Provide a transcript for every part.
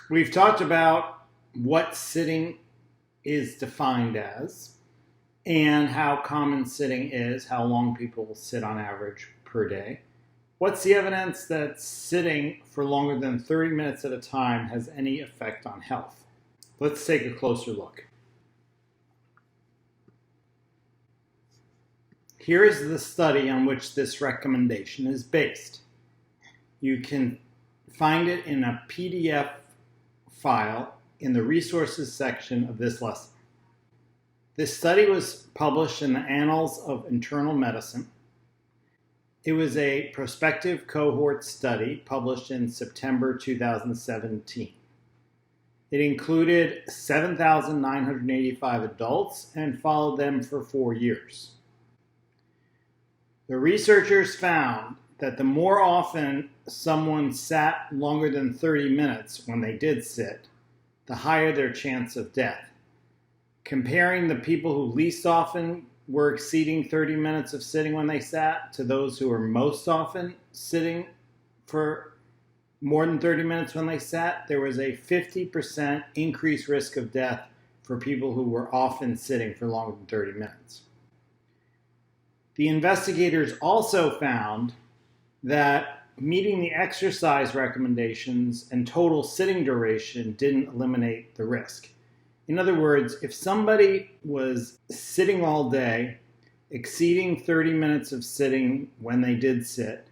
We've talked about what sitting is defined as and how common sitting is, how long people will sit on average per day. What's the evidence that sitting for longer than 30 minutes at a time has any effect on health? Let's take a closer look. Here is the study on which this recommendation is based. You can find it in a PDF file in the resources section of this lesson. This study was published in the Annals of Internal Medicine. It was a prospective cohort study published in September 2017. It included 7,985 adults and followed them for 4 years. The researchers found that the more often someone sat longer than 30 minutes when they did sit, the higher their chance of death. Comparing the people who least often were exceeding 30 minutes of sitting when they sat to those who were most often sitting for more than 30 minutes when they sat, there was a 50% increased risk of death for people who were often sitting for longer than 30 minutes. The investigators also found that meeting the exercise recommendations and total sitting duration didn't eliminate the risk. In other words, if somebody was sitting all day, exceeding 30 minutes of sitting when they did sit,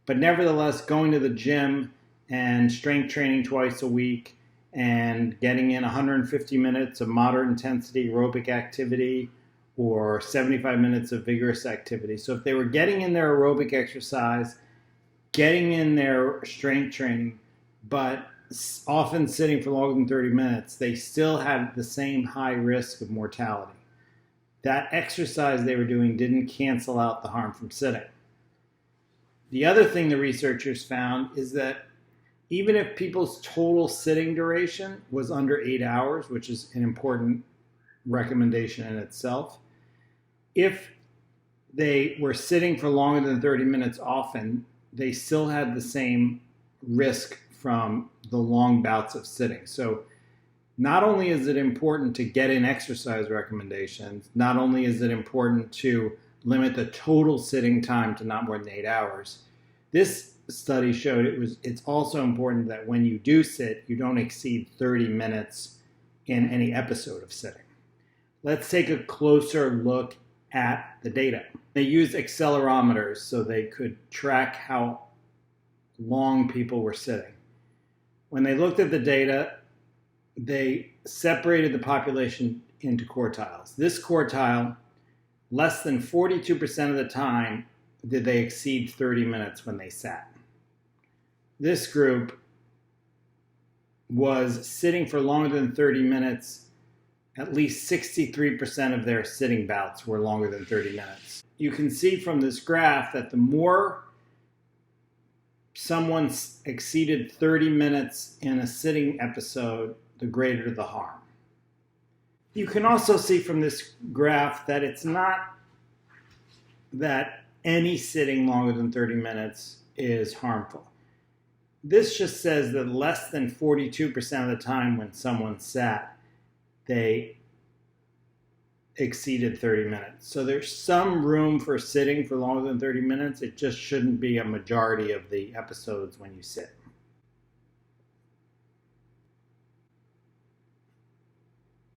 but nevertheless going to the gym and strength training twice a week and getting in 150 minutes of moderate intensity aerobic activity or 75 minutes of vigorous activity. So if they were getting in their aerobic exercise, getting in their strength training, but often sitting for longer than 30 minutes, they still had the same high risk of mortality. That exercise they were doing didn't cancel out the harm from sitting. The other thing the researchers found is that even if people's total sitting duration was under 8 hours, which is an important recommendation in itself, if they were sitting for longer than 30 minutes often, they still had the same risk from the long bouts of sitting. So not only is it important to get in exercise recommendations, not only is it important to limit the total sitting time to not more than 8 hours, this study showed it's also important that when you do sit, you don't exceed 30 minutes in any episode of sitting. Let's take a closer look at the data. They used accelerometers so they could track how long people were sitting. When they looked at the data, they separated the population into quartiles. This quartile, less than 42% of the time did they exceed 30 minutes when they sat. This group was sitting for longer than 30 minutes. At least 63% of their sitting bouts were longer than 30 minutes. You can see from this graph that the more someone exceeded 30 minutes in a sitting episode, the greater the harm. You can also see from this graph that it's not that any sitting longer than 30 minutes is harmful. This just says that less than 42% of the time when someone sat, they exceeded 30 minutes. So there's some room for sitting for longer than 30 minutes. It just shouldn't be a majority of the episodes when you sit.